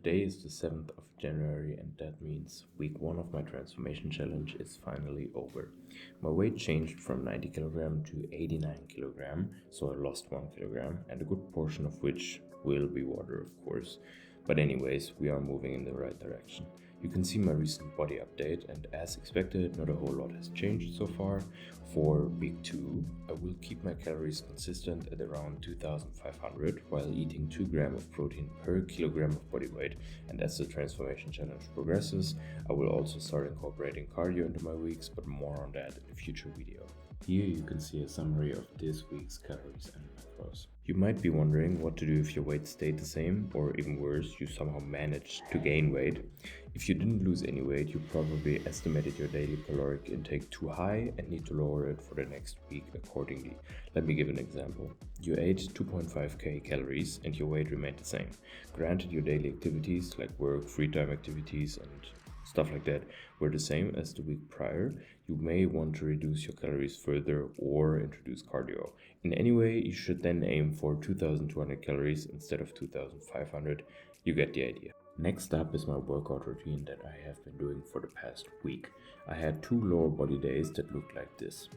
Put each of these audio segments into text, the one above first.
Today is the 7th of January, and that means week 1 of my transformation challenge is finally over. My weight changed from 90 kilogram to 89 kilogram, so I lost 1 kilogram, and a good portion of which will be water, of course. But anyways, we are moving in the right direction. You can see my recent body update, and as expected, not a whole lot has changed so far. For week 2, I will keep my calories consistent at around 2500 while eating 2 grams of protein per kilogram of body weight, and as the transformation challenge progresses, I will also start incorporating cardio into my weeks, but more on that in a future video. Here you can see a summary of this week's calories and macros. You might be wondering what to do if your weight stayed the same, or even worse, you somehow managed to gain weight. If you didn't lose any weight, you probably estimated your daily caloric intake too high and need to lower it for the next week accordingly. Let me give an example. You ate 2.5k calories and your weight remained the same. Granted, your daily activities like work, free time activities, and stuff like that were the same as the week prior, you may want to reduce your calories further or introduce cardio. In any way, you should then aim for 2200 calories instead of 2500. You get the idea. Next up is my workout routine that I have been doing for the past week. I had 2 lower body days that looked like this.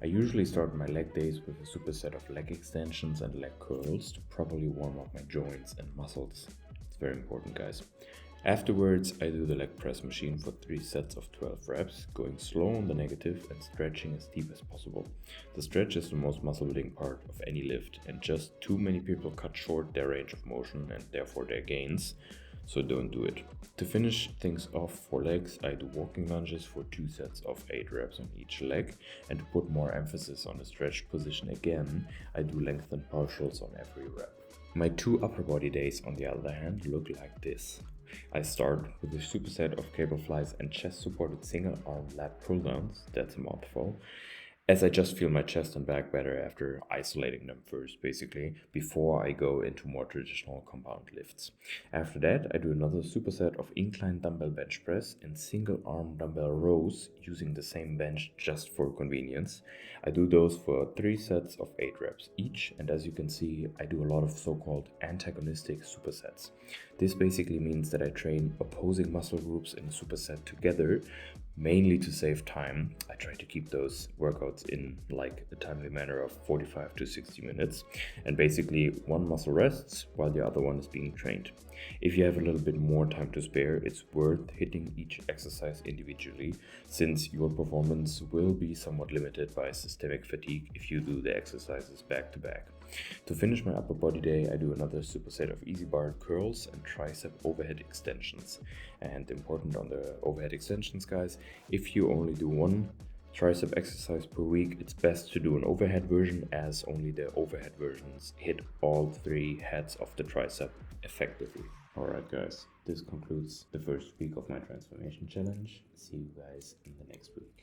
I usually start my leg days with a superset of leg extensions and leg curls to properly warm up my joints and muscles. It's very important, guys. Afterwards, I do the leg press machine for 3 sets of 12 reps, going slow on the negative and stretching as deep as possible. The stretch is the most muscle building part of any lift, and just too many people cut short their range of motion and therefore their gains, so don't do it. To finish things off for legs, I do walking lunges for 2 sets of 8 reps on each leg, and to put more emphasis on the stretched position again, I do lengthened partials on every rep. My 2 upper body days, on the other hand, look like this. I start with a superset of cable flies and chest supported single arm lat pull downs, that's a mouthful, as I just feel my chest and back better after isolating them first, basically, before I go into more traditional compound lifts. After that, I do another superset of incline dumbbell bench press and single arm dumbbell rows using the same bench just for convenience. I do those for 3 sets of 8 reps each, and as you can see, I do a lot of so-called antagonistic supersets. This basically means that I train opposing muscle groups in a superset together, mainly to save time. I try to keep those workouts in like a timely manner of 45 to 60 minutes, and basically one muscle rests while the other one is being trained. If you have a little bit more time to spare, it's worth hitting each exercise individually, since your performance will be somewhat limited by systemic fatigue if you do the exercises back to back. To finish my upper body day, I do another superset of easy bar curls and tricep overhead extensions. And important on the overhead extensions, guys, if you only do one tricep exercise per week, it's best to do an overhead version, as only the overhead versions hit all 3 heads of the tricep effectively. Alright guys, this concludes the first week of my transformation challenge. See you guys in the next week.